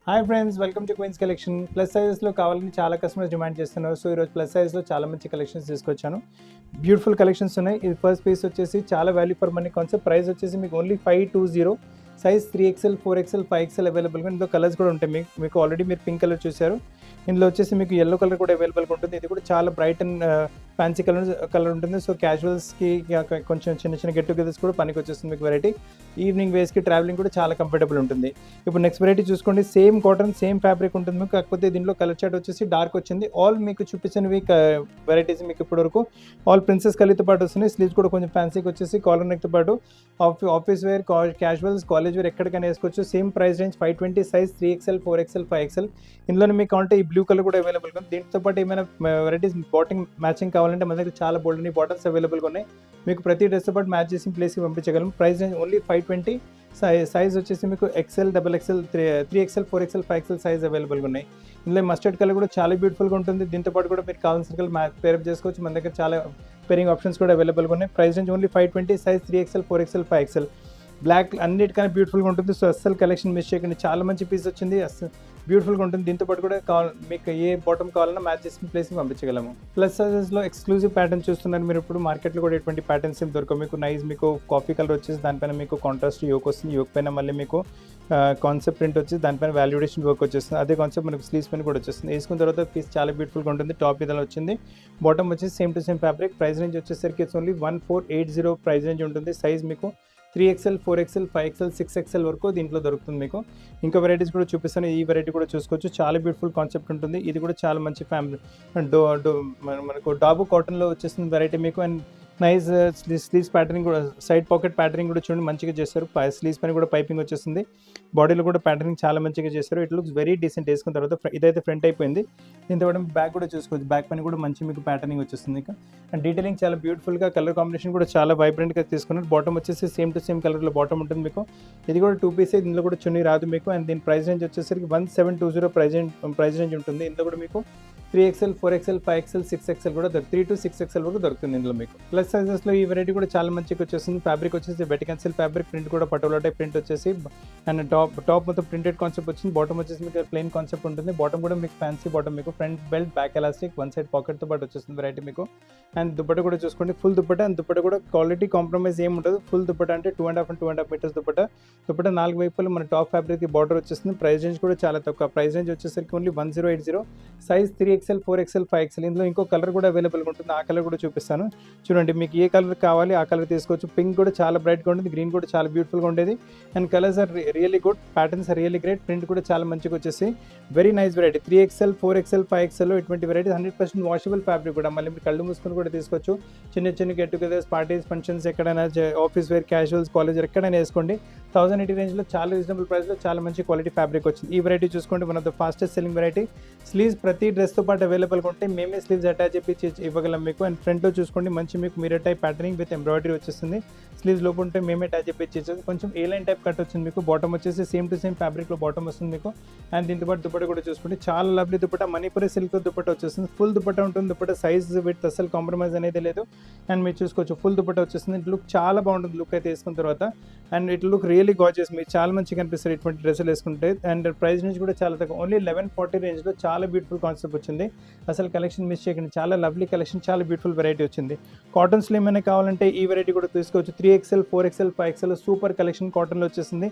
Hi friends, welcome to Queens Collection. Plus సైజెస్లో కావాలని చాలా కస్టమర్స్ డిమాండ్ చేస్తున్నారు. సో ఈరోజు ప్లస్ సైజ్లో చాలా మంచి కలెక్షన్స్ తీసుకొచ్చాను. బ్యూటిఫుల్ కలెక్షన్స్ ఉన్నాయి. ఇది ఫస్ట్ పీస్ వచ్చేసి చాలా value for money concept. Price వచ్చేసి మీకు only 520. Size 3XL, 4XL, 5XL అవైలబుల్గా. ఇందులో కలర్స్ కూడా ఉంటాయి. మీకు ఆల్రెడీ మీరు పింక్ కలర్ చూశారు. ఇందులో వచ్చేసి మీకు ఎల్లో కలర్ కూడా అవైలబుల్గా ఉంటుంది. ఇది కూడా చాలా బ్రైట్ అండ్ ఫ్యాన్సీ కలర్ ఉంటుంది. సో క్యాజువల్స్కి కొంచెం చిన్న చిన్న గెట్ టుగెదర్స్ కూడా పనికి వచ్చేస్తుంది. మీకు వెరైటీ ఈవినింగ్ వేస్కి ట్రావెలింగ్ కూడా చాలా కంఫర్టబుల్ ఉంటుంది. ఇప్పుడు నెక్స్ట్ వెరైటీ చూసుకోండి. సేమ్ కాటన్ సేమ్ ఫ్యాబ్రిక్ ఉంటుంది మీకు. కాకపోతే దీనిలో కలర్ చార్ట్ వచ్చేసి డార్క్ వచ్చింది. ఆల్ మీకు చూపించినవి వెరైటీస్ మీకు ఇప్పటివరకు ఆల్ ప్రిన్సెస్ కలీతో పాటు వస్తున్నాయి. స్లీవ్స్ కూడా కొంచెం ఫ్యాన్సీకి వచ్చేసి కాలర్ నెక్తో పాటు office wear, casuals, college wear ఎక్కడికైనా వేసుకోవచ్చు. Same price range 520. Size 3XL, 4XL, 5XL. ఇందులోనే మీకు కావాలంటే ఈ బ్లూ కలర్ కూడా అవైలబుల్గా ఉంది. దీంతో పాటు ఏమైనా వెరైటీస్ బాటింగ్ మ్యాచింగ్ కావాలంటే మన దగ్గర చాలా బోల్డ్ బాటిల్స్ అవైలబుల్గా ఉన్నాయి. మీకు ప్రతి డ్రెస్తో పాటు మ్యాచ్ చేసి ప్లేస్కి పంపించగలం. Price range only 520. సైజ్ వచ్చేసి మీకు XL, XXL, 3XL, 4XL, 5XL size అవైలబుల్గా ఉన్నాయి. ఇందులో మస్టర్డ్ కలర్ కూడా చాలా బ్యూటిఫుల్గా ఉంటుంది. దీంతో పాటు కూడా మీరు కావాల్సిన కలర్ పేరప్ చేసుకోవచ్చు. మన దగ్గర చాలా పేరింగ్ ఆప్షన్స్ కూడా అవైలబుల్గా ఉన్నాయి. Price range only 520. Size 3XL, 4XL, 5XL. Black అన్నిటికన్నా బ్యూటిఫుల్గా ఉంటుంది. సో అస్సలు కలెక్షన్ మిస్ చేయకండి. చాలా మంచి పీస్ వచ్చింది. అస్సలు బ్యూటిఫుల్గా ఉంటుంది. దీంతో పాటు కూడా మీకు ఏ బాటమ్ కావాలన్నా మ్యాచ్ చేసిన ప్లేస్కి పంపించగలము. ప్లస్ సైజెస్లో ఎక్స్క్లూజివ్ ప్యాటర్న్ చూస్తున్నారు మీరు. ఇప్పుడు మార్కెట్లో కూడా ఎటువంటి ప్యాటర్న్స్ ఏం దొరకవు మీకు. నైస్ మీకు కాఫీ కలర్ వచ్చేసి దానిపైన మీకు కాంట్రాస్ట్ యోక్ వస్తుంది. యోక్ పైన మళ్ళీ మీకు కాన్సెప్ట్ ప్రింట్ వచ్చేసి దానిపైన వాల్యుడేషన్ వర్క్ వచ్చేస్తుంది. అదే కాన్సెప్ట్ మనకు స్లీవ్స్ పైన కూడా వచ్చేస్తుంది. వేసుకున్న తర్వాత పీస్ చాలా బ్యూటిఫుల్గా ఉంటుంది. టాప్ ఇదిలా వచ్చింది. బాటమ్ వచ్చేసి same to same fabric. Price range వచ్చేసరికి ఇట్స్ ఓన్లీ 1480 ప్రైస్ రేంజ్ ఉంటుంది. సైజ్ మీకు 3XL, 4XL, 5XL, 6XL వరకు దీంట్లో దొరుకుతుంది మీకు. ఇంకా వెరైటీస్ కూడా చూపిస్తాను. ఈ వెరైటీ కూడా చూసుకోవచ్చు. చాలా బ్యూటిఫుల్ కాన్సెప్ట్ ఉంటుంది. ఇది కూడా చాలా మంచి ఫ్యామిలీ మనకు డాబు కాటన్లో వచ్చేసిన వెరైటీ మీకు. అండ్ నైస్ స్లీవ్స్ ప్యాటర్నింగ్ కూడా, సైడ్ పాకెట్ ప్యాటర్నింగ్ కూడా చూడండి మంచిగా చేస్తారు. స్లీవ్స్ పైన కూడా పైపింగ్ వచ్చేస్తుంది. బాడీలో కూడా ప్యాటర్నింగ్ చాలా మంచిగా చేస్తారు. It looks very decent. వేసుకున్న తర్వాత ఇదైతే ఫ్రంట్ అయిపోయింది. దీంతో పాటు బ్యాక్ కూడా చూసుకోవచ్చు. బ్యాక్ పైన కూడా మంచి మీకు ప్యాటర్నింగ్ వచ్చేస్తుంది. ఇక అండ్ డీటెయిలింగ్ చాలా బ్యూటిఫుల్గా, కలర్ కాంబినేషన్ కూడా చాలా వైబ్రెంట్గా తీసుకున్నారు. బాటమ్ వచ్చేసి సేమ్ టు సేమ్ కలర్లో బాటమ్ ఉంటుంది మీకు. ఇది కూడా 2 పీస్. ఇందులో కూడా చున్నీ రాదు మీకు. అండ్ దీని ప్రైస్ రేంజ్ వచ్చేసరికి 1720 ప్రైస్ రేంజ్ ఉంటుంది. ఇందులో కూడా మీకు 3XL, 4XL, 5XL, 6XL కూడా 3 to 6XL వరకు దొరుకుతుంది ఇందులో మీకు. ప్లస్ సైజెస్లో ఈ వెరైటీ కూడా చాలా మంచిగా వచ్చేస్తుంది. ఫ్యాబ్రిక్ వచ్చేసి వెటికన్సిల్ ఫ్యాబ్రిక్. ప్రింట్ కూడా పటోలా టైప్ ప్రింట్ వచ్చేసి అండ్ టాప్ మొత్తం ప్రింటెడ్ కాన్సెప్ట్ వచ్చింది. బాటమ్ వచ్చేసి మీకు ప్లెయిన్ కాన్సెప్ట్ ఉంటుంది. బాటమ్ కూడా మీకు ఫ్యాన్సీ బాటమ్ మీకు. Front belt, back elastic, one side పాకెట్తో పాటు వచ్చేస్తుంది వెరైటీ మీకు. అండ్ దుప్పట కూడా చూసుకోండి. ఫుల్ దుప్పట. అండ్ దుప్పట కూడా క్వాలిటీ కాంప్రమైజ్ ఏమి ఉండదు. ఫుల్ దుప్పట అంటే 2.5 మీటర్స్ దుప్పట. 4 వైపులు మన టాప్ ఫ్యాబ్రిక్ బార్డర్ వచ్చేస్తుంది. ప్రైస్ రేంజ్ కూడా చాలా తక్కువ. ప్రైస్ రేంజ్ వచ్చేసరికి only 1080. Size 3XL, 4XL, 5XL. ఇందులో ఇంకో కలర్ కూడా అవైలబుల్గా ఉంటుంది. ఆ కలర్ కూడా చూపిస్తాను చూడండి. మీకు ఏ కలర్ కావాలి ఆ కలర్ తీసుకోవచ్చు. పింక్ కూడా చాలా బ్రైట్గా ఉంటుంది. గ్రీన్ కూడా చాలా బ్యూటిఫుల్గా ఉండేది. And colours are really good. Patterns are really great. Print కూడా చాలా మంచిగా వచ్చేసి very nice variety. 3XL, 4XL, 5XL ఇటువంటి వెరైటీస్ 100% వాషబుల్ ఫ్యాబ్రిక్ కూడా. మళ్ళీ మీరు కళ్ళు మూసుకొని కూడా తీసుకోవచ్చు. చిన్న చిన్న గెట్ టుగెదర్స్, పార్టీస్, ఫంక్షన్స్, ఎక్కడైనా ఆఫీస్ వేర్, క్యాజువల్స్, కాలేజ్ ఎక్కడైనా వేసుకోండి. 1080 రేంజ్లో చాలా రీజనబుల్ ప్రైస్లో చాలా మంచి క్వాలిటీ ఫ్యాబ్రిక్ వచ్చింది. ఈ వెరైటీ చూసుకోండి. One of the fastest selling variety. Sleeves ప్రతి డ్రెస్తో పాటు అవైలబుల్గా ఉంటాయి. మేమే స్లీవ్స్ అటాచ్ చేసి ఇవ్వగలం మీకు. అండ్ ఫ్రంట్లో చూసుకోండి మంచి మీకు mirror type patterning with embroidery వచ్చేస్తుంది. స్లీవ్స్ లోపు ఉంటే మేమే అటాచ్ చేసి కొంచెం ఏ లైన్ టైప్ కట్ వచ్చింది మీకు. బాటమ్ వచ్చేసి సేమ్ టు సేమ్ ఫ్యాబ్రిక్లో బాటమ్ వస్తుంది మీకు. అండ్ దీంతో పాటు దుప్పట కూడా చూసుకోండి. చాలా లవ్లీ దుప్పట. మణిపురి సిల్క్ దుప్పట వచ్చేస్తుంది. ఫుల్ దుప్పట ఉంటుంది. దుప్పట సైజ్ విత్ అసలు కాంప్రమైజ్ అనేది లేదు. అండ్ మీరు చూసుకోవచ్చు ఫుల్ దుప్పట వచ్చేస్తుంది. ఇట్ లుక్ చాలా బాగుంటుంది లుక్ అయితే వేసుకున్న తర్వాత. And it look really gorgeous. మీరు చాలా మంచిగా కనిపిస్తారు ఇటువంటి డ్రెస్సులు వేసుకుంటే. అండ్ ప్రైస్ రేంజ్ కూడా చాలా తక్కువ. ఓన్లీ 1140 రేంజ్లో చాలా బ్యూటిఫుల్ కాన్సెప్ట్ వచ్చింది. అసలు కలెక్షన్ మిస్ చేయకండి. చాలా లవ్లీ కలెక్షన్, చాలా బ్యూటిఫుల్ వెరైటీ వచ్చింది. కాటన్స్లో ఏమైనా కావాలంటే ఈ వెరైటీ కూడా తీసుకోవచ్చు. 3XL, 4XL, 5XL super collection కాటన్లో వచ్చేసింది.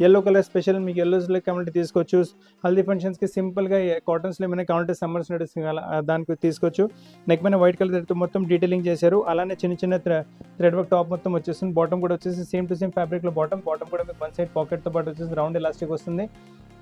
ఎల్లో కలర్ స్పెషల్ మీకు ఎల్లోస్లో కావాలంటే తీసుకోవచ్చు. హల్దీ ఫంక్షన్స్కి సింపుల్గా కాటన్స్లో ఏమైనా కావాలంటే సమ్మర్స్ నడిస్ దానికి తీసుకోవచ్చు. నెక్ పైన వైట్ కలర్ మొత్తం డీటెయిలింగ్ చేశారు. అలానే చిన్న చిన్న థ్రెడ్ వర్క్ టాప్ మొత్తం వచ్చేస్తుంది. బాటమ్ కూడా వచ్చేసి సేమ్ టు సేమ్ ఫ్యాబ్రిక్లో బాటమ్ కూడా మీకు వన్ సైడ్ పాకెట్తో పాటు వచ్చేసి రౌండ్ ఎలాస్టిక్ వస్తుంది.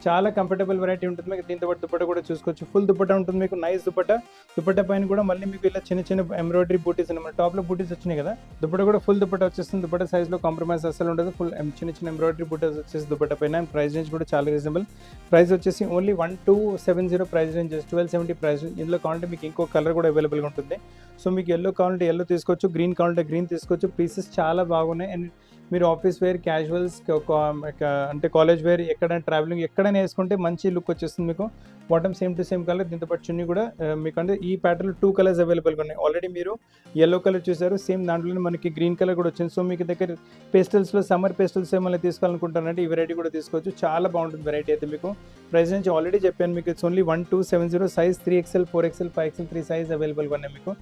చాలా కంఫర్టబుల్ వెరైటీ ఉంటుంది మీకు. దీంతో పాటు దుప్పట కూడా చూసుకోవచ్చు. ఫుల్ దుప్పట ఉంటుంది మీకు. నైస్ దుప్పట పైన కూడా మళ్ళీ మీకు ఇలా చిన్న చిన్న ఎంబ్రాయిడరీ బూటీస్ అన్నమాట. టాప్లో బూటీస్ వచ్చినాయి కదా. దుప్పట కూడా ఫుల్ దుప్పట వచ్చేస్తుంది. దుప్పట సైజ్లో కాంప్రమైజ్ అసలు ఉండదు. ఫుల్ చిన్న చిన్న ఎంబ్రాయిడరీ బూటీస్ వచ్చేసి దుప్పట పైన. అండ్ ప్రైస్ రేంజ్ కూడా చాలా రీజనబుల్. ప్రైస్ వచ్చేసి ఓన్లీ 1270 ప్రైస్ రేంజ్, 1270 ప్రైస్. ఇందులో కావాలంటే మీకు ఇంకో కలర్ కూడా అవైలబుల్గా ఉంటుంది. సో మీకు ఎల్లో కావాలంటే ఎల్లో తీసుకోవచ్చు. గ్రీన్ కావాలంటే గ్రీన్ తీసుకోవచ్చు. పీసెస్ చాలా బాగున్నాయి. అండ్ మీరు ఆఫీస్ వేర్, క్యాజువల్స్, అంటే కాలేజ్ వేర్, ఎక్కడైనా ట్రావెలింగ్ ఎక్కడైనా వేసుకుంటే మంచి లుక్ వచ్చేస్తుంది మీకు. Bottom same to same colour, దీంతో పాటు చున్నీ కూడా మీకు అంటే ఈ ప్యాటర్న్లో 2 కలర్స్ అవైలబుల్గా ఉన్నాయి. ఆల్రెడీ మీరు యెల్లో కలర్ చూసారు, సేమ్ దాంట్లోనే మనకి గ్రీన్ కలర్ కూడా వచ్చింది. సో మీకు దగ్గర పేస్టల్స్లో సమ్మర్ పేస్టల్స్ ఏమైనా తీసుకోవాలనుకుంటారంటే ఈ వెరైటీ కూడా తీసుకోవచ్చు. చాలా బాగుంటుంది వెరైటీ అయితే మీకు. ప్రైస్ నుంచి ఆల్రెడీ చెప్పాను మీకు, it's only 1270, size 3XL, 4XL, 5XL, 3 size అవైలబుల్గా ఉన్నాయి మీకు.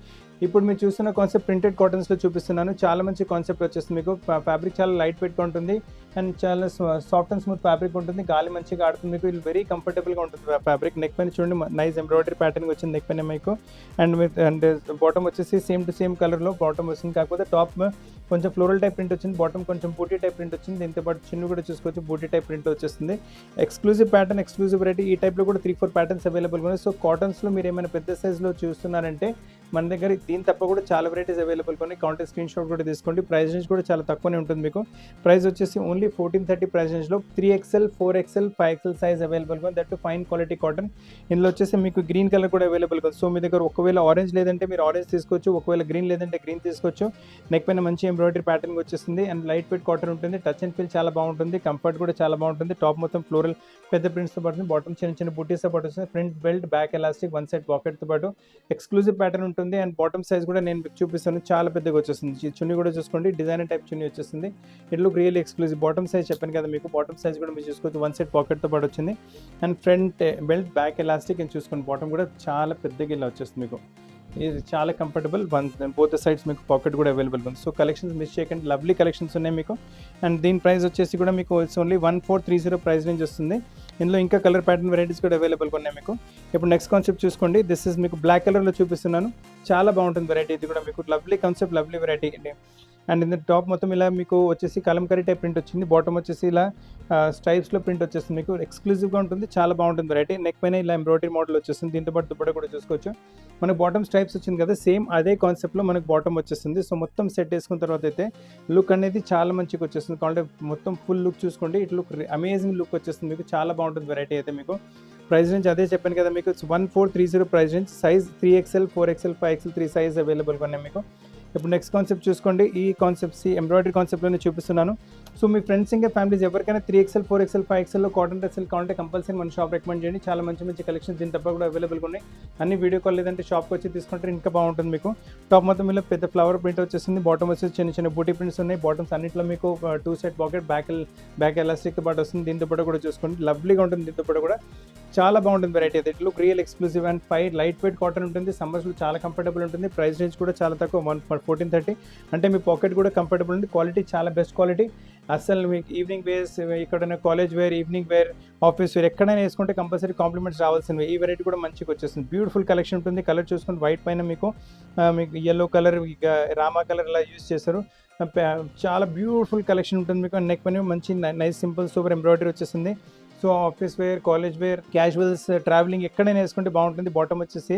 ఇప్పుడు మీరు చూస్తున్న కాన్సెప్ట్ ప్రింటెడ్ కాటన్స్లో చూపిస్తున్నాను. చాలా మంచి కాన్సెప్ట్ వచ్చేస్తుంది మీకు. ఫ్యాబ్రిక్ చాలా లైట్ వెయిట్గా ఉంటుంది అండ్ చాలా సాఫ్ట్ అండ్ స్మూత్ ఫ్యాబ్రిక్ ఉంటుంది. గాలి మంచిగా ఆడుతుంది మీకు. ఇది వెరీ కంఫర్టబుల్గా ఉంటుంది ఫ్యాబ్రిక్. నెక్ పైన చూడండి నైస్ ఎంబ్రాయిడరీ ప్యాటర్న్ వచ్చింది నెక్ పైన మీకు. అండ్ బాటమ్ వచ్చేసి సేమ్ టు సేమ్ కలర్లో బాటమ్ వస్తుంది. కాకపోతే టాప్ కొంచెం ఫ్లోరల్ టైప్ ప్రింట్ వచ్చింది, బాటమ్ కొంచెం బూటీ టైప్ ప్రింట్ వచ్చింది. దీంతో పాటు చిన్న కూడా చూసుకోవచ్చు, బూటీ టైప్ ప్రింట్ వచ్చేస్తుంది. Exclusive pattern, exclusive variety. ఈ టైప్లో కూడా 3-4 ప్యాటర్న్స్ అవైలబుల్గా ఉన్నాయి. సో కాటన్స్లో మీరు ఏమైనా పెద్ద సైజ్లో చూస్తున్నారంటే మన దగ్గర దీని తప్ప కూడా చాలా వెరైటీస్ అవైలబుల్గా ఉన్నాయి. కౌంటర్ స్క్రీన్ షాట్ కూడా తీసుకోండి. ప్రైస్ రేంజ్ కూడా చాలా తక్కువనే ఉంటుంది మీకు. ప్రైస్ వచ్చేసి ఓన్లీ 1430 ప్రైస్ రేంజ్లో 3XL, 4XL, 5XL సైజ్ అవైలబుల్గా, that to fine quality cotton. ఇందులో వచ్చేసి మీకు గ్రీన్ కలర్ కూడా అవైలబుల్గా ఉంది. సో మీ దగ్గర ఒకవేళ ఆరెంజ్ లేదంటే మీరు ఆరెంజ్ తీసుకోవచ్చు, ఒకవేళ గ్రీన్ లేదంటే గ్రీన్ తీసుకోవచ్చు. నెక్ పైన మంచి ఎంబ్రాయిడరీ ప్యాటర్న్ వచ్చేస్తుంది అండ్ లైట్ వెయిట్ కాటన్ ఉంటుంది. టచ్ అండ్ ఫీల్ చాలా బాగుంటుంది, కంఫర్ట్ కూడా చాలా బాగుంటుంది. టాప్ మొత్తం ఫ్లోరల్ పెద్ద ప్రింట్స్తో పాటు, బాటమ్ చిన్న చిన్న బూటీస్తో పాటు వస్తుంది. Front belt, back elastic, one side పాకెట్తో పాటు ఎక్స్క్లూజివ్ ప్యాటర్న్ ఉంటుంది. అండ్ బాటమ్ సైజ్ కూడా నేను మీకు చూపిస్తాను, చాలా పెద్దగా వచ్చేస్తుంది. చున్నీ కూడా చూసుకోండి, డిజైనర్ టైప్ చున్నీ వచ్చేస్తుంది. It look really exclusive. Bottom size చెప్పాను కదా మీకు, బాటమ్ సైజ్ కూడా మీరు చూసుకోవచ్చు, వన్ సైడ్ పాకెట్తో పాటు వచ్చింది. And front belt, back elastic అని చూసుకోండి. బాటమ్ కూడా చాలా పెద్దగా ఇలా వచ్చేస్తుంది మీకు. ఇది చాలా కంఫర్టబుల్, బోత్ సైడ్స్ మీకు పాకెట్ కూడా అవైలబుల్ ఉంది. సో కలెక్షన్స్ మిస్ చేయకండి, లవ్లీ కలెక్షన్స్ ఉన్నాయి మీకు. అండ్ దీని ప్రైస్ వచ్చేసి కూడా మీకు ఓన్లీ 1430 ప్రైస్ రేంజ్ వస్తుంది. ఇందులో ఇంకా కలర్ ప్యాటర్న్ వెరైటీస్ కూడా అవైలబుల్గా ఉన్నాయి మీకు. ఇప్పుడు నెక్స్ట్ కాన్సెప్ట్ చూసుకోండి. దిస్ ఇస్ మీకు బ్లాక్ కలర్లో చూపిస్తున్నాను. చాలా బాగుంటుంది వెరైటీ ఇది కూడా మీకు. Lovely concept, lovely variety. And ఇందులో టాప్ మొత్తం ఇలా మీకు వచ్చేసి కలంకరీ టైప్ ప్రింట్ వచ్చింది. బాటమ్ వచ్చేసి ఇలా స్ట్రైప్స్లో ప్రింట్ వచ్చేస్తుంది మీకు. ఎక్స్క్లూజివ్గా ఉంటుంది, చాలా బాగుంటుంది వెరైటీ. నెక్ పైన ఇలా ఎంబ్రాయిడరీ మోడల్ వచ్చేస్తుంది. దీంతో పాటు దుపట్టా కూడా చూసుకోవచ్చు. మనకు బాటమ్ స్ట్రైప్స్ వచ్చింది కదా, సేమ్ అదే కాన్సెప్ట్లో మనకు బాటమ్ వచ్చేస్తుంది. సో మొత్తం సెట్ వేసుకున్న తర్వాత అయితే లుక్ అనేది చాలా మంచిగా వచ్చేస్తుంది. కాబట్టి మొత్తం ఫుల్ లుక్ చూసుకోండి, ఇట్ లుక్ అమేజింగ్ లుక్ వచ్చేస్తుంది మీకు. చాలా బాగుంటుంది వెరైటీ అయితే మీకు. ప్రైస్ రేంజ్ అదే చెప్పాను కదా మీకు, 1430 price range. Size 3XL, 4XL, 5XL, 3 size అవైలబుల్గా ఉన్నాయి మీకు. ఇప్పుడు నెక్స్ట్ కాన్సెప్ట్ చూసుకోండి. ఈ కాన్సెప్ట్స్ ఎంబ్రాయిడరీ కాన్సెప్ట్లోనే చూపిస్తున్నాను. సో మీ ఫ్రెండ్స్ ఇంకా ఫ్యామిలీస్ ఎవరికైనా 3XL, 4XL, 5XLలో కాటన్ డ్రెస్సులు కావాలంటే కంపల్సరీ మన షాప్ రికమెండ్ చేయండి. చాలా మంచి మంచి కలెక్షన్స్ దీని తప్ప కూడా అవైలబుల్గా ఉన్నాయి. అన్ని వీడియో కాల్ లేదంటే షాప్కి వచ్చి తీసుకుంటే ఇంకా బాగుంటుంది మీకు. టాప్ మొత్తం ఇలా పెద్ద ఫ్లవర్ ప్రింట్ వచ్చేసింది. బాటమ్ వచ్చేసి చిన్న చిన్న బూటీ ప్రింట్స్ ఉన్నాయి. బాటమ్స్ అన్నింటిలో మీకు 2 సైడ్ పాకెట్, బ్యాక్ ఎలాస్టిక్తో పాటు వస్తుంది. దీంతో పాటు కూడా చూసుకోండి, లవ్లీగా ఉంటుంది. దీంతో పాటు కూడా చాలా బాగుంటుంది వెరైటీ అయితే. Look real exclusive and light weight cotton ఉంటుంది. సమ్మర్స్లో చాలా కంఫర్టబుల్ ఉంటుంది. ప్రైస్ రేంజ్ కూడా చాలా తక్కువ, 1430. అంటే మీ పాకెట్ కూడా కంఫర్టబుల్ ఉంది. క్వాలిటీ చాలా బెస్ట్ క్వాలిటీ. అసలు మీకు ఈవినింగ్ వేర్స్, ఎక్కడైనా college wear, evening wear, office wear ఎక్కడైనా వేసుకుంటే కంపల్సరీ కాంప్లిమెంట్స్ రావాల్సినవి. ఈ వెరైటీ కూడా మంచిగా వచ్చేస్తుంది. బ్యూటిఫుల్ కలెక్షన్ ఉంటుంది. కలర్ చూసుకుంటే వైట్ పైన మీకు యెల్లో కలర్, రామా కలర్ ఇలా యూజ్ చేస్తారు. చాలా బ్యూటిఫుల్ కలెక్షన్ ఉంటుంది మీకు. నెక్ పైన మంచి నైస్ సింపుల్ సూపర్ ఎంబ్రాయిడరీ వచ్చేసింది. So office wear, college wear, casuals, travelling ఎక్కడైనా వేసుకుంటే బాగుంటుంది. బాటమ్ వచ్చేసి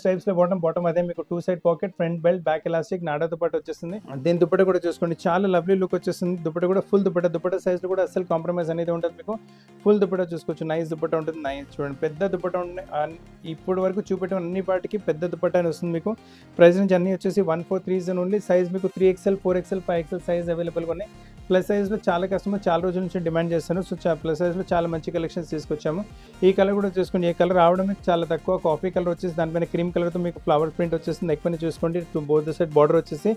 స్ట్రైప్స్లో బాటమ్ అదే మీకు 2 side pocket, front belt, back elastic, నాడాతో పాటు వచ్చేస్తుంది. దీని దుపట్టా కూడా చూసుకోండి, చాలా లవ్లీ లుక్ వచ్చేస్తుంది. దుపట్టా కూడా ఫుల్ దుపట్టా సైజ్లో కూడా అసలు కాంప్రమైజ్ అనేది ఉంటుంది మీకు. ఫుల్ దుపట్టా చూసుకోవచ్చు, నైస్ దుపట్టా ఉంటుంది. నైస్ చూడండి, పెద్ద దుపట్టా ఉంటుంది. ఇప్పటి వరకు చూపెట్టిన అన్ని పాటికి పెద్ద దుపట్టా అని వస్తుంది మీకు. ప్రైస్ నుంచి అన్ని వచ్చేసి 1430 ఓన్లీ. సైజ్ మీకు 3XL, 4XL, 5XL సైజ్ అవైలబుల్గా ఉన్నాయి. ప్లస్ సైజ్లో చాలా కస్టమర్ చాలా రోజుల నుంచి డిమాండ్ చేస్తాను. సో ప్లస్ సైజ్లో చాలా మంచి కలెక్షన్స్ తీసుకొచ్చాము. ఈ కలర్ కూడా చూసుకోండి, ఏ కలర్ రావడం మీకు చాలా తక్కువ. కాఫీ కలర్ వచ్చేసి దానిపైన క్రీమ్ కలర్తో మీకు ఫ్లవర్ ప్రింట్ వచ్చేస్తుంది. ఎక్కువ చూసుకోండి, బోత్ సైడ్ బార్డర్ వచ్చేసి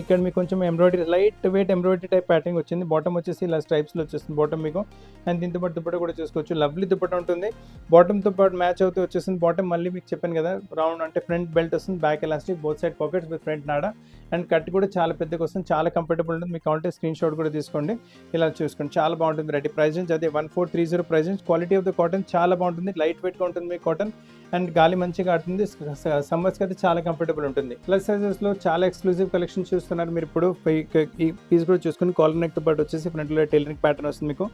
ఇక్కడ మీకు కొంచెం embroidery, light weight embroidery type pattern వచ్చింది. బాటమ్ వచ్చేసి ఇలా స్ట్రైప్స్లో వచ్చేస్తుంది బాటమ్ మీకు. అండ్ దీంతో పాటు దుపట్టా కూడా చూసుకోవచ్చు, లవ్లీ దుపట్టా ఉంటుంది. బాటమ్తో పాటు మ్యాచ్ అవుతూ వచ్చేస్తుంది. బాటమ్ మళ్ళీ మీకు చెప్పాను కదా, రౌండ్ అంటే ఫ్రంట్ బెల్ట్ వస్తుంది, back elastic, both side pockets with front నాడా. అండ్ కట్ కూడా చాలా పెద్దగా వస్తుంది, చాలా కంఫర్టబుల్ ఉంటుంది. మీకు కావాలంటే స్క్రీన్ షాట్ కూడా తీసుకోండి, ఇలా చూసుకోండి. చాలా బాగుంటుంది వెరైటీ. ప్రైస్ రేంజ్ అదే 1430 price range. Quality of the cotton చాలా బాగుంటుంది, లైట్ వెయిట్గా ఉంటుంది మీ కాటన్. అండ్ గాలి మంచిగా ఆడుతుంది. సమ్మర్స్కి అయితే చాలా కంఫర్టబుల్ ఉంటుంది. ప్లస్ సైజెస్లో చాలా ఎక్స్క్లూజివ్ కలెక్షన్ చూస్తున్నారు మీరు ఇప్పుడు. ఈ పీస్ కూడా చూసుకుని కాలర్ నెక్తో పాటు వచ్చేసి ఫ్రంట్లో టైలరింగ్ ప్యాటర్న్ వస్తుంది మీకు.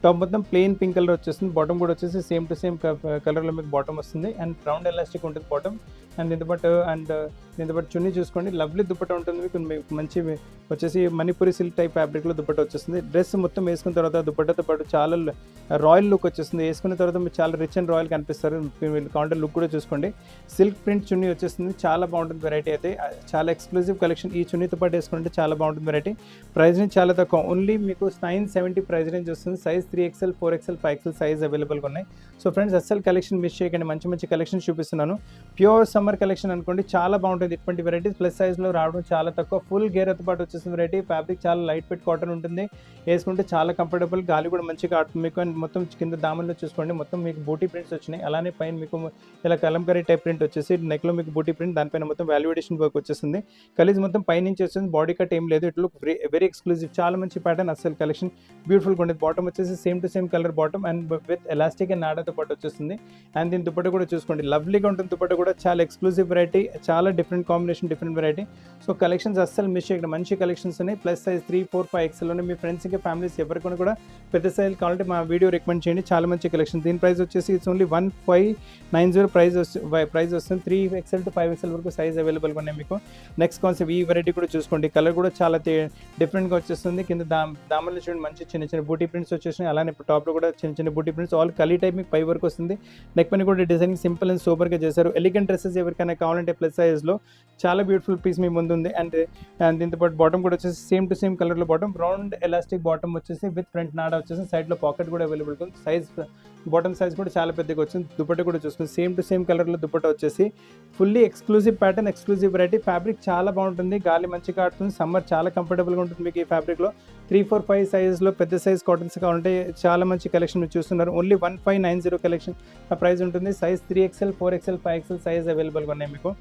టాప్ మొత్తం ప్లెయిన్ పింక్ కలర్ వచ్చేస్తుంది, బాటమ్ కూడా వచ్చేసి సేమ్ టు సేమ్ కలర్లో మీకు బాటమ్ వస్తుంది అండ్ రౌండ్ ఎలాస్టిక్ ఉంటుంది బాటమ్. అండ్ దీంతో పాటు చున్నీ చూసుకోండి, లవ్లీ దుపట్టా ఉంటుంది మీకు మంచి వచ్చేసి మణిపురి సిల్క్ టైప్ ఫ్యాబ్రిక్లో దుపట్టా వచ్చేస్తుంది. డ్రెస్ మొత్తం వేసుకున్న తర్వాత దుపట్టాతో పాటు చాలా రాయల్ లుక్ వచ్చేస్తుంది, వేసుకున్న తర్వాత మీరు చాలా రిచ్ అండ్ రాయల్ కనిపిస్తారు. కౌంటర్ లుక్ కూడా చూసుకోండి, సిల్క్ ప్రింట్ చున్నీ వచ్చేస్తుంది, చాలా బాగుంటుంది వెరైటీ అయితే, చాలా ఎక్స్క్లూజివ్ కలెక్షన్. ఈ చున్నీతో పాటు వేసుకుంటే చాలా బాగుంటుంది వెరైటీ. ప్రైస్ రేంజ్ చాలా తక్కువ, ఓన్లీ మీకు 970 ప్రైస్ రేంజ్ వస్తుంది. Size 3XL 4XL 5XL size అవైలబుల్గా ఉన్నాయి. సో ఫ్రెండ్స్ అస్సలు కలెక్షన్ మిస్ చేయకండి, మంచి మంచి కలెక్షన్ చూపిస్తున్నాను. ప్యూర్ సమ్మర్ కలెక్షన్ అనుకోండి, చాలా బాగుంటుంది. ఇటువంటి వెరైటీస్ ప్లస్ సైజ్లో రావడం చాలా తక్కువ. ఫుల్ గేర్తో పాటు వచ్చేసిన వెరైటీ, ఫ్యాబ్రిక్ చాలా లైట్ వెయిట్ కాటన్ ఉంటుంది, వేసుకుంటే చాలా కంఫర్టబుల్, గాలి కూడా మంచిగా ఆడుతుంది మీకు. అండ్ మొత్తం కింద దామన్లో చూసుకోండి, మొత్తం మీకు బూటీ ప్రింట్స్ వచ్చినాయి. అలానే పైన మీకు ఇలా కలంకరీ టైప్ ప్రింట్ వచ్చేసి నెక్లో మీకు బూటీ ప్రింట్, దానిపైన మొత్తం వాల్యుయేషన్ వర్క్ వచ్చేస్తుంది. కలీజ్ మొత్తం పైనుంచి వస్తుంది, బాడీ కట్ ఏం లేదు. ఇట్ లుక్ వెరీ ఎక్స్క్లూజివ్, చాలా మంచి ప్యాటర్న్, అసలు కలెక్షన్ బ్యూటిఫుల్గా ఉండేది. బాటమ్ వచ్చేసి same to same colour bottom and with elastic and నాడాతో పాటు వచ్చేస్తుంది. అండ్ దీని దుపట్ట కూడా చూసుకోండి, లవ్లీగా ఉంటుంది దుపట్ట కూడా, చాలా ఎక్స్క్లూజివ్ వెరైటీ, చాలా different combination, different variety. So collections అస్సలు మిస్ చేయకుండా మంచి కలెక్షన్స్ ఉన్నాయి. ప్లస్ సైజ్ 3, 4, 5XLలోనే మీ ఫ్రెండ్స్ ఇంకా ఫ్యామిలీస్ ఎవరికైనా కూడా పెద్ద సైజ్ కావాలంటే మా వీడియో రికమెండ్ చేయండి, చాలా మంచి కలెక్షన్. దీని ప్రైస్ వచ్చేసి ఇట్స్ ఓన్లీ 1590 ప్రైస్ వస్తుంది. 3XL to 5XL వరకు సైజ్ అవైలబుల్గా ఉన్నాయి మీకు. నెక్స్ట్ కాన్సెప్ట్ ఈ వెరైటీ కూడా చూసుకోండి, కలర్ కూడా చాలా డిఫరెంట్గా వచ్చేస్తుంది. కింద దామల్లో చూడండి మంచి చిన్న చిన్న బూటీ ప్రింట్స్ వచ్చేసినాయి. అలానే టాప్లో కూడా చిన్న చిన్న బూటీ ప్రింట్స్, ఆల్ కలీ టైప్ మీకు పై వరకు వస్తుంది. నెక్ పైన కూడా డిజైనింగ్ సింపుల్ అండ్ సూపర్గా చేశారు. ఎలిగెంట్ డ్రెస్సెస్ ఎవరికైనా కావాలంటే ప్లస్ సైజ్లో చాలా బ్యూటిఫుల్ పీస్ మీ ముందు ఉంది. అండ్ దీంతో పాటు బాటమ్ కూడా వచ్చేసి సేమ్ టు సేమ్ కలర్లో బాటమ్, రౌండ్ ఎలాస్టిక్ బాటమ్ వచ్చేసి విత్ ఫ్రంట్ నాడా వచ్చేసి, సైడ్లో పాకెట్ కూడా అవైలబుల్ ఉంది. సైజ్ బాటమ్ సైజ్ కూడా చాలా పెద్దగా వచ్చింది. దుపట్ట కూడా చూసుకుని సేమ్ టు సేమ్ కలర్లో దుపట్ట వచ్చేసి fully exclusive pattern, exclusive variety. Fabric చాలా బాగుంటుంది, గాలి మంచిగా ఆడుతుంది, సమ్మర్ చాలా కంఫర్టబుల్గా ఉంటుంది మీకు ఈ ఫ్యాబ్రిక్లో. 3, 4, 5 సైజ్లో పెద్ద సైజ్ కాటన్స్ కావాలంటే చాలా మంచి కలెక్షన్ మీరు చూస్తున్నారు. ఓన్లీ 1590 కలెక్షన్ ఆ ప్రైస్ ఉంటుంది. Size 3XL 4XL 5XL size అవైలబుల్గా ఉన్నాయి మీకు.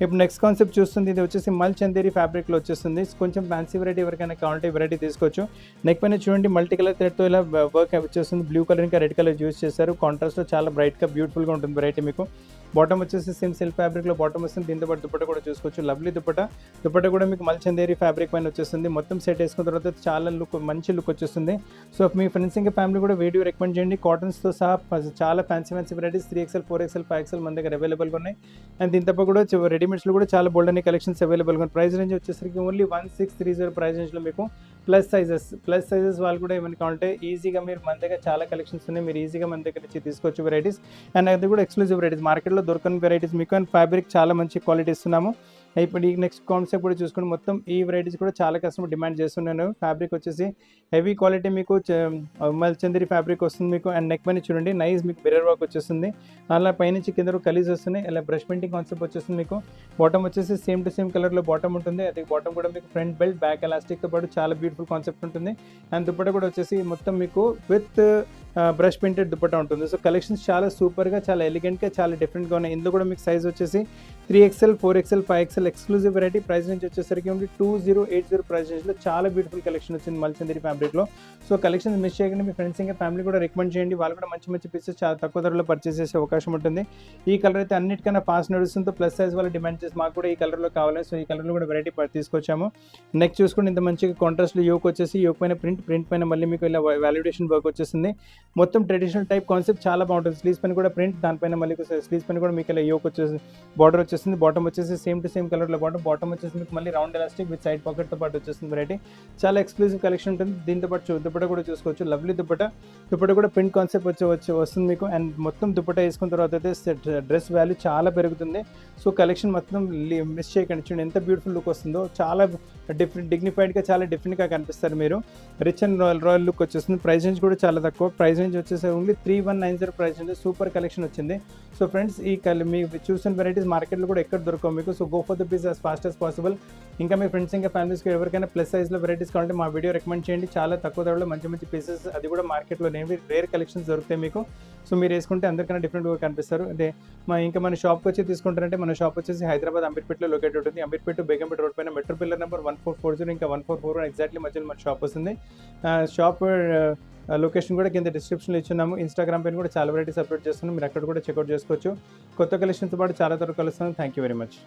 ఇప్పుడు నెక్స్ట్ కాన్సెప్ట్ చూస్తుంది, ఇది వచ్చేసి మల్ చందేరి ఫ్యాబ్రిక్లో వచ్చేస్తుంది. కొంచెం ఫ్యాన్సీ వెరైటీ ఎవరికైనా కావాలంటే వెరైటీ తీసుకోవచ్చు. నెక్ పైన చూడండి మల్టీ కలర్ థ్రెడ్తో ఇలా వర్క్ వచ్చేస్తుంది, బ్లూ కలర్ ఇంకా రెడ్ కలర్ యూజ్ చేశారు. కాంట్రాస్ట్లో చాలా బ్రైట్గా బ్యూటిఫుల్గా ఉంటుంది వెరైటీ మీకు. బాటమ్ వచ్చేసి సేమ్ సిల్క్ ఫ్యాబ్రిక్లో బాటమ్ వస్తుంది. దీంతో పాటు దుపట్ట కూడా చూసుకోవచ్చు, లవ్లీ దుపట్ట కూడా మీకు మల్చందేరి ఫ్యాబ్రిక్ పైన వచ్చేస్తుంది. మొత్తం సెట్ వేసుకున్న తర్వాత చాలా మంచి లుక్ వచ్చేస్తుంది. సో మీ ఫ్రెండ్స్ ఇంకా ఫ్యామిలీ కూడా వీడియో రికమెండ్ చేయండి. కాటన్స్తో సహా చాలా fancy varieties 3XL 4XL 5XL మన దగ్గర అవైలబుల్గా ఉన్నాయి. అండ్ దీని తప్ప కూడా రెడీమేడ్స్లో కూడా చాలా బోల్డ్ అనే కలెక్షన్స్ అవైలబుల్గా ఉన్నాయి. ప్రైస్ రేంజ్ వచ్చేసరికి ఓన్లీ 1630 ప్రైస్ రేంజ్లో మీకు ప్లస్ సైజెస్ వాళ్ళు కూడా ఏమైనా కావాలంటే ఈజీగా మీరు మన దగ్గర చాలా కలెక్షన్స్ ఉన్నాయి, మీరు ఈజీగా మన దగ్గర నుంచి తీసుకోవచ్చు వెరైటీస్. అండ్ అది కూడా ఎక్స్క్లూజివ్ వెరైటీస్, మార్కెట్లో దొరకని వెరైటీస్ మీకు. అండ్ ఫ్యాబ్రిక్ చాలా మంచి క్వాలిటీ ఇస్తున్నాము. ఇప్పుడు ఈ నెక్స్ట్ కాన్సెప్ట్ కూడా చూసుకుని మొత్తం ఈ వెరైటీస్ కూడా చాలా కస్టమర్ డిమాండ్ చేస్తున్నాను. ఫ్యాబ్రిక్ వచ్చేసి హెవీ క్వాలిటీ మీకు మల్చందరి ఫ్యాబ్రిక్ వస్తుంది మీకు. అండ్ నెక్ పైన చూడండి నైస్ మీకు మిర్రర్ వర్క్ వచ్చేస్తుంది, అలా పైనుంచి కింద కలీజ్ వస్తున్నాయి, అలా బ్రష్ పెయింటింగ్ కాన్సెప్ట్ వచ్చేస్తుంది మీకు. బాటమ్ వచ్చేసి సేమ్ టు సేమ్ కలర్లో బాటమ్ ఉంటుంది, అది బాటమ్ కూడా మీకు ఫ్రంట్ బెల్ట్ బ్యాక్ ఎలాస్టిక్తో పాటు చాలా బ్యూటిఫుల్ కాన్సెప్ట్ ఉంటుంది. అండ్ దుపట్ట కూడా వచ్చేసి మొత్తం మీకు విత్ బ్రష్ పెయింటెడ్ దుపట్టా ఉంటుంది. సో కలెక్షన్స్ చాలా సూపర్గా, చాలా ఎలిగెంట్గా, చాలా డిఫరెంట్గా ఉన్నాయి. ఇందులో కూడా మీకు సైజ్ వచ్చేసి 3XL 4XL 5XL exclusive variety. Price నుంచి వచ్చేసరికి ఉంది 2080 ప్రైస్ రేంజ్లో చాలా బ్యూటిఫుల్ కలెక్షన్ వచ్చింది మల్చందరి ఫ్యాబ్రిక్లో. సో కలెక్షన్స్ మిస్ చేయకుండా మీ ఫ్రెండ్స్ ఇంకా ఫ్యామిలీ కూడా రికమెండ్ చేయండి, వాళ్ళు కూడా మంచి మంచి పీసెస్ చాలా తక్కువ ధరలో పర్చేస్ చేసే అవకాశం ఉంటుంది. ఈ కలర్ అయితే అన్నిటికన్నా ఫాస్ట్ నడుస్తుందో ప్లస్ సైజ్ వాళ్ళు డిమాండ్ చేసి మాకు కూడా ఈ కలర్లో కావాలి. సో ఈ కలర్లో కూడా వెరైటీ తీసుకొచ్చాము. నెక్స్ట్ చూసుకుంటే ఇంత మంచిగా కాంట్రాస్ట్లో యోక్ వచ్చేసి, యోక్ పైన ప్రింట్ పైన మళ్ళీ మీకు ఇలా వాల్యుడేషన్ వర్క్ వచ్చేస్తుంది. మొత్తం ట్రెడిషనల్ టైప్ కాన్సెప్ట్ చాలా బాగుంటుంది. స్లీవ్స్ పైన కూడా ప్రింట్, దానిపైన మళ్ళీ స్లీవ్స్ పైన కూడా మీకు ఇలా యోక్ వచ్చేసి బార్డర్ వచ్చేస్తుంది. బాటమ్ వచ్చేసి సేమ్ టు సేమ్ కలర్లో బాటమ్ వచ్చేసి మీకు మళ్ళీ రౌండ్ ఎలాస్టిక్ విత్ సైడ్ పాకెట్తో పాటు వచ్చేస్తుంది వెరైటీ. చాలా ఎక్స్క్లూజివ్ కలెక్షన్ ఉంటుంది. దీంతో పాటు దుపట్ట కూడా చూసుకోవచ్చు, లవ్లీ దుపట్ట కూడా ప్రింట్ కాన్సెప్ట్ వస్తుంది మీకు. అండ్ మొత్తం దుపట్ట వేసుకున్న తర్వాత అయితే డ్రెస్ వాల్యూ చాలా పెరుగుతుంది. సో కలెక్షన్ మొత్తం మిస్ చేయకండి. చూడండి ఎంత బ్యూటిఫుల్ లుక్ వస్తుందో, చాలా డిగ్నిఫైడ్గా, చాలా డిఫరెంట్గా కనిపిస్తారు మీరు. రిచ్ అండ్ రాయల్ లుక్ వచ్చేస్తుంది. ప్రైస్ రేంజ్ కూడా చాలా తక్కువ, ప్రైస్ రేంజ్ వచ్చేసి only 3190 price range. Super collection వచ్చింది. సో ఫ్రెండ్స్ ఈ మీరు చూసిన వెరైటీస్ మార్కెట్లో కూడా ఎక్కడ దొరకవు మీకు. So go for the piece as fast as possible. ఇంకా మీ ఫ్రెండ్స్ ఇంకా ఫ్యామిలీస్కి ఎవరికైనా ప్లస్ సైజ్లో వెరైటీస్ కావాలంటే మా వీడియో రికమెండ్ చేయండి. చాలా తక్కువ ధరలో మంచి మంచి పీసెస్, అది కూడా మార్కెట్లో రేర్ కలెక్షన్స్ దొరుకుతాయి మీకు. సో మీరు వేసుకుంటే అందరికన్నా డిఫరెంట్గా కనిపిస్తారు. అదే ఇంకా మన షాప్కి వచ్చి తీసుకుంటారంటే మన షాప్ వచ్చేసి హైదరాబాద్ అమీర్పేటలో లొకేట్ ఉంటుంది. అమీర్పేట బేగంపేట రోడ్ పైన మెట్రో పిల్లర్ నెంబర్ 1440 ఇంకా 1441 ఎగ్జాక్ట్లీ మధ్యలో మన షాప్ వస్తుంది. షాప్ లొకేషన్ కూడా కింద డిస్క్రిప్షన్లో ఇచ్చున్నాము. ఇన్స్టాగ్రామ్ పైన కూడా చాలా వెరైటీస్ అప్లోడ్ చేస్తున్నాం, మీరు అక్కడ కూడా చెక్అవుట్ చేసుకోవచ్చు. కొత్త కలెక్షన్తో పాటు చాలా త్వరగా కలుస్తాను. Thank you very much.